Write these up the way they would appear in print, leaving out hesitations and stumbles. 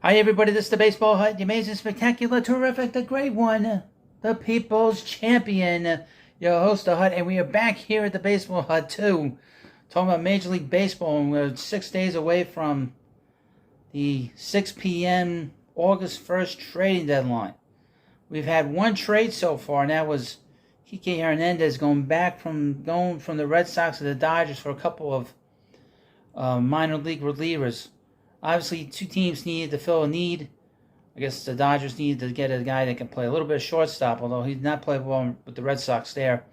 Hi everybody, this is the Baseball Hut, the amazing, spectacular, terrific, the great one, the people's champion, your host, the Hut, and we are back here at the Baseball Hut too, talking about Major League Baseball, and we're 6 days away from the 6 p.m. August 1st trading deadline. We've had one trade so far, and that was Kike Hernandez going from the Red Sox to the Dodgers for a couple of minor league relievers. Obviously, two teams needed to fill a need. I guess the Dodgers needed to get a guy that can play a little bit of shortstop, although he did not play well with the Red Sox there.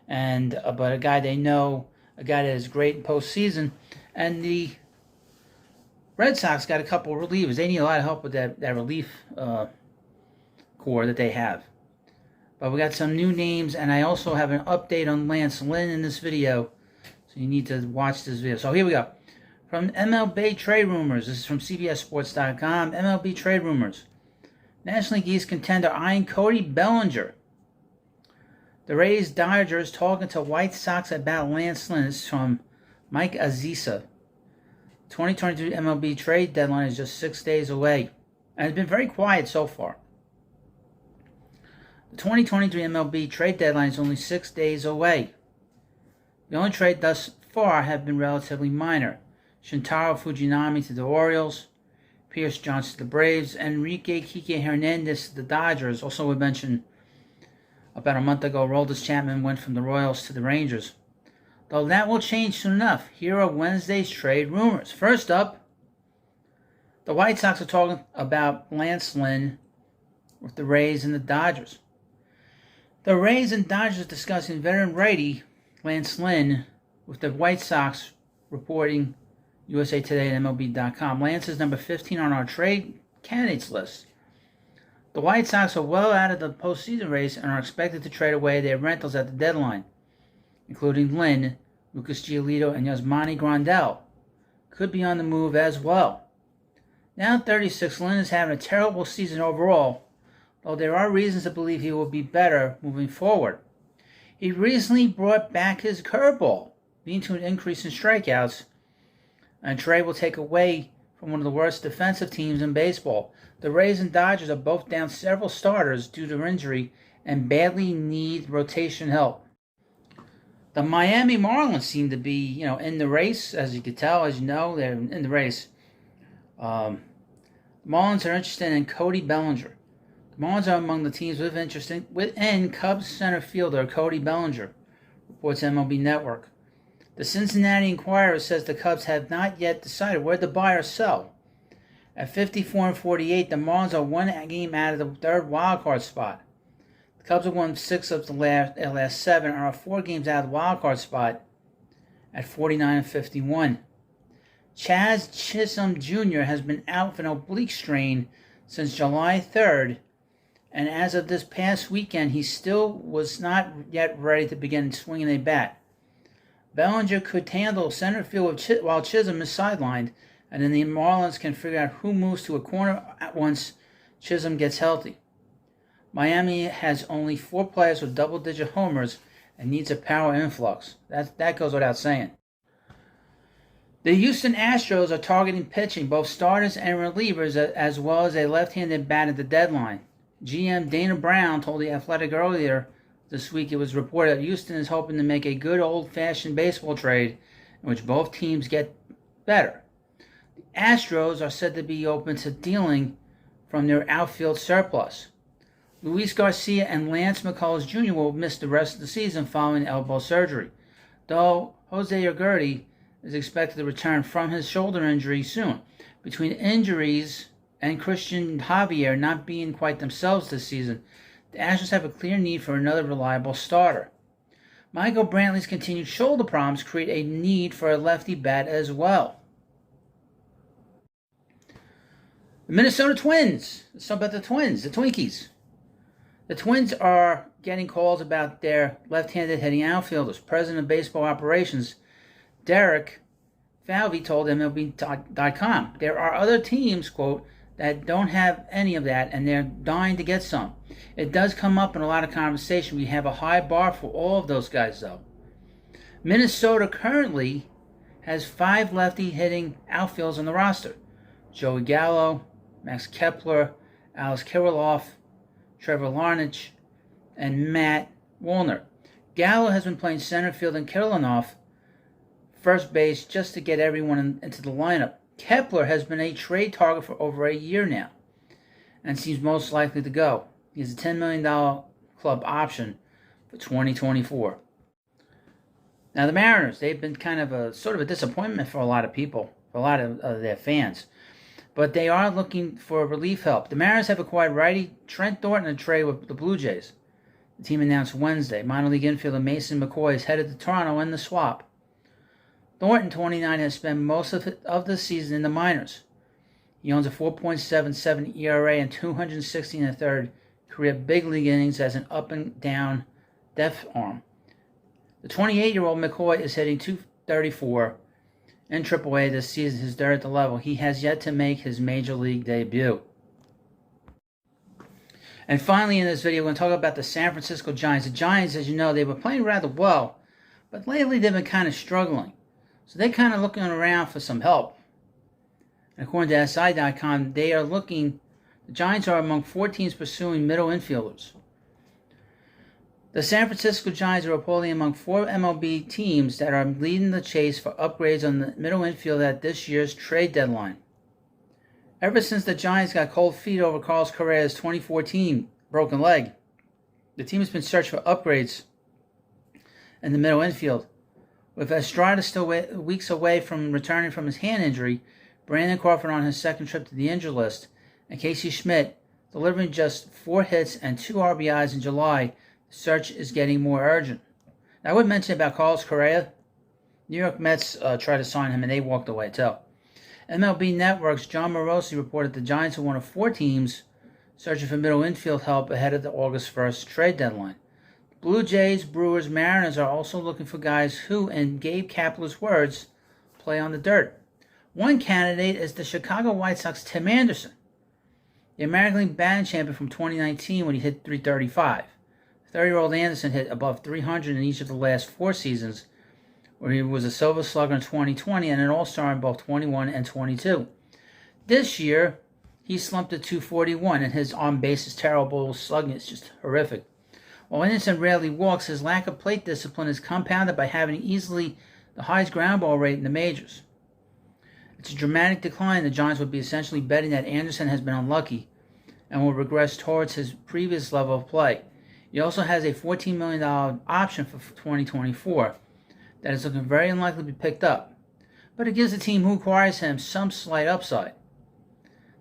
But a guy they know, a guy that is great in postseason. And the Red Sox got a couple of relievers. They need a lot of help with that relief core that they have. But we got some new names, and I also have an update on Lance Lynn in this video. So you need to watch this video. So here we go. From MLB trade rumors, this is from CBSSports.com. MLB trade rumors. National League East contender eyeing Cody Bellinger. The Rays Dodgers talking to White Sox about Lance Lynn. This is from Mike Aziza. 2023 MLB trade deadline is just 6 days away. And it's been very quiet so far. The 2023 MLB trade deadline is only 6 days away. The only trade thus far have been relatively minor. Shintaro Fujinami to the Orioles, Pierce Johnson to the Braves, Enrique Kike Hernandez to the Dodgers. Also, we mentioned about a month ago, Roldis Chapman went from the Royals to the Rangers. Though that will change soon enough. Here are Wednesday's trade rumors. First up, the White Sox are talking about Lance Lynn with the Rays and the Dodgers. The Rays and Dodgers are discussing veteran righty Lance Lynn with the White Sox, reporting USA Today and MLB.com. Lance is number 15 on our trade candidates list. The White Sox are well out of the postseason race and are expected to trade away their rentals at the deadline, including Lynn, Lucas Giolito, and Yasmani Grandal. Could be on the move as well. Now 36, Lynn is having a terrible season overall, though there are reasons to believe he will be better moving forward. He recently brought back his curveball, leading to an increase in strikeouts, and trade will take away from one of the worst defensive teams in baseball. The Rays and Dodgers are both down several starters due to injury and badly need rotation help. The Miami Marlins seem to be, in the race, as you can tell, as you know, they're in the race. The Marlins are interested in Cody Bellinger. The Marlins are among the teams with interest within Cubs center fielder Cody Bellinger, reports MLB Network. The Cincinnati Enquirer says the Cubs have not yet decided where to buy or sell. At 54-48, the Marlins are one game out of the third wildcard spot. The Cubs have won 6 of the last 7 and are 4 games out of the wildcard spot at 49-51. Chaz Chisholm Jr. has been out with an oblique strain since July 3rd, and as of this past weekend, he still was not yet ready to begin swinging a bat. Bellinger could handle center field while Chisholm is sidelined, and then the Marlins can figure out who moves to a corner once Chisholm gets healthy. Miami has only 4 players with double-digit homers and needs a power influx. That goes without saying. The Houston Astros are targeting pitching, both starters and relievers, as well as a left-handed bat at the deadline. GM Dana Brown told The Athletic earlier this week it was reported that Houston is hoping to make a good old-fashioned baseball trade in which both teams get better. The Astros are said to be open to dealing from their outfield surplus. Luis Garcia and Lance McCullers Jr. will miss the rest of the season following elbow surgery, though Jose Urquidy is expected to return from his shoulder injury soon. Between injuries and Christian Javier not being quite themselves this season, the Astros have a clear need for another reliable starter. Michael Brantley's continued shoulder problems create a need for a lefty bat as well. The Minnesota Twins. Let's talk about the Twins, the Twinkies. The Twins are getting calls about their left-handed hitting outfielders. President of Baseball Operations, Derek Falvey, told MLB.com, there are other teams, quote, that don't have any of that, and they're dying to get some. It does come up in a lot of conversation. We have a high bar for all of those guys, though. Minnesota currently has 5 lefty hitting outfielders on the roster. Joey Gallo, Max Kepler, Alex Kirilloff, Trevor Larnach, and Matt Wallner. Gallo has been playing center field and Kirilloff first base just to get everyone into the lineup. Kepler has been a trade target for over a year now and seems most likely to go. He has a $10 million club option for 2024. Now the Mariners, they've been kind of a sort of a disappointment for a lot of people, for a lot of their fans. But they are looking for relief help. The Mariners have acquired righty Trent Thornton in a trade with the Blue Jays. The team announced Wednesday. Minor league infielder Mason McCoy is headed to Toronto in the swap. Thornton, 29, has spent most of the season in the minors. He owns a 4.77 ERA and 216 and a third career big league innings as an up-and-down depth arm. The 28-year-old McCoy is hitting .234 in AAA this season, his third at the level. He has yet to make his major league debut. And finally in this video, we're going to talk about the San Francisco Giants. The Giants, as you know, they were playing rather well, but lately they've been kind of struggling. So they're kind of looking around for some help. And according to SI.com, the Giants are among 4 teams pursuing middle infielders. The San Francisco Giants are reportedly among 4 MLB teams that are leading the chase for upgrades on the middle infield at this year's trade deadline. Ever since the Giants got cold feet over Carlos Correa's 2014 broken leg, the team has been searching for upgrades in the middle infield. With Estrada still weeks away from returning from his hand injury, Brandon Crawford on his second trip to the injured list, and Casey Schmidt delivering just 4 hits and 2 RBIs in July, the search is getting more urgent. Now, I would mention about Carlos Correa. New York Mets tried to sign him, and they walked away too. MLB Network's John Morosi reported the Giants are one of 4 teams searching for middle infield help ahead of the August 1st trade deadline. Blue Jays, Brewers, Mariners are also looking for guys who, in Gabe Kapler's words, play on the dirt. One candidate is the Chicago White Sox Tim Anderson, the American League batting champion from 2019 when he hit .335. The 30-year-old Anderson hit above 300 in each of the last 4 seasons, where he was a Silver Slugger in 2020 and an All-Star in both 21 and 22. This year, he slumped at .241, and his on-base is terrible. Slugging is just horrific. While Anderson rarely walks, his lack of plate discipline is compounded by having easily the highest ground ball rate in the majors. It's a dramatic decline. The Giants would be essentially betting that Anderson has been unlucky and will regress towards his previous level of play. He also has a $14 million option for 2024 that is looking very unlikely to be picked up, but it gives the team who acquires him some slight upside.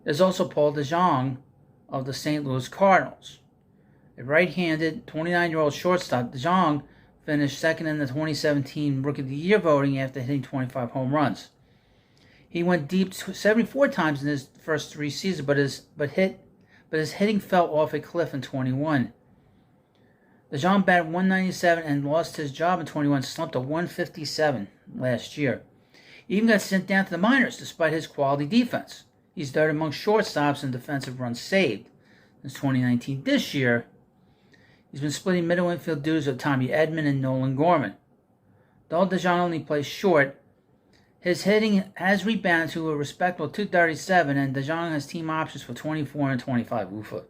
There's also Paul DeJong of the St. Louis Cardinals. A right-handed 29-year-old shortstop, DeJong finished second in the 2017 Rookie of the Year voting after hitting 25 home runs. He went deep 74 times in his first 3 seasons, but his hitting fell off a cliff in 21. DeJong batted .197 and lost his job in 21, slumped to .157 last year. He even got sent down to the minors despite his quality defense. He's third among shortstops in defensive runs saved since 2019. This year, he's been splitting middle infield duties with Tommy Edman and Nolan Gorman. Though DeJong only plays short, his hitting has rebounded to a respectable .237, and DeJong has team options for 24 and 25. Oofa.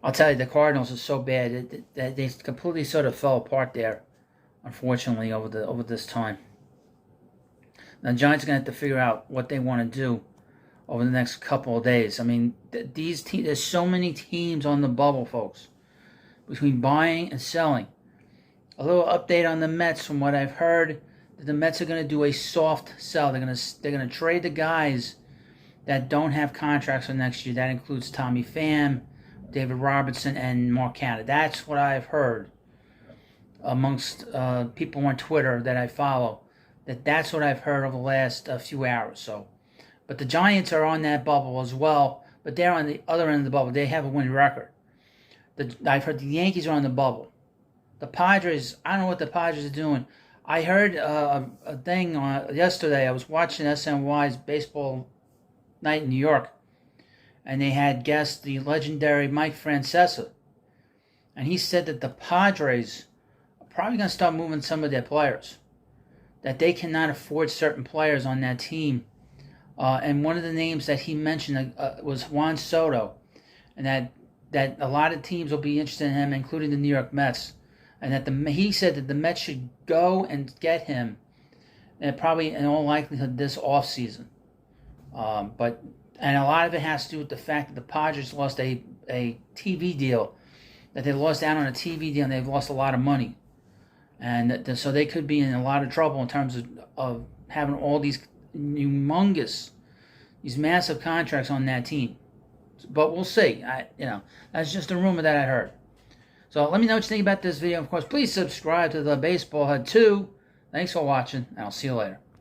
I'll tell you, the Cardinals are so bad that they completely sort of fell apart there, unfortunately, over this time. Now, the Giants are going to have to figure out what they want to do over the next couple of days. I mean, these teams, there's so many teams on the bubble, folks, between buying and selling. A little update on the Mets from what I've heard, that the Mets are going to do a soft sell. They're going to trade the guys that don't have contracts for next year. That includes Tommy Pham, David Robertson, and Mark Canha. That's what I've heard amongst people on Twitter that I follow. That's what I've heard over the last few hours. But the Giants are on that bubble as well, but they're on the other end of the bubble. They have a winning record. I've heard the Yankees are on the bubble. The Padres, I don't know what the Padres are doing. I heard a thing yesterday. I was watching SNY's Baseball Night in New York, and they had guest the legendary Mike Francesa. And he said that the Padres are probably going to start moving some of their players, that they cannot afford certain players on that team And one of the names that he mentioned was Juan Soto, and that a lot of teams will be interested in him, including the New York Mets, and that he said that the Mets should go and get him, and probably in all likelihood this offseason. And a lot of it has to do with the fact that the Padres lost a TV deal, that they lost out on a TV deal and they've lost a lot of money. And so they could be in a lot of trouble in terms of having all these humongous, these massive contracts on that team. But we'll see. That's just a rumor that I heard. So let me know what you think about this video. Of course, please subscribe to the Baseball Head 2. Thanks for watching, and I'll see you later.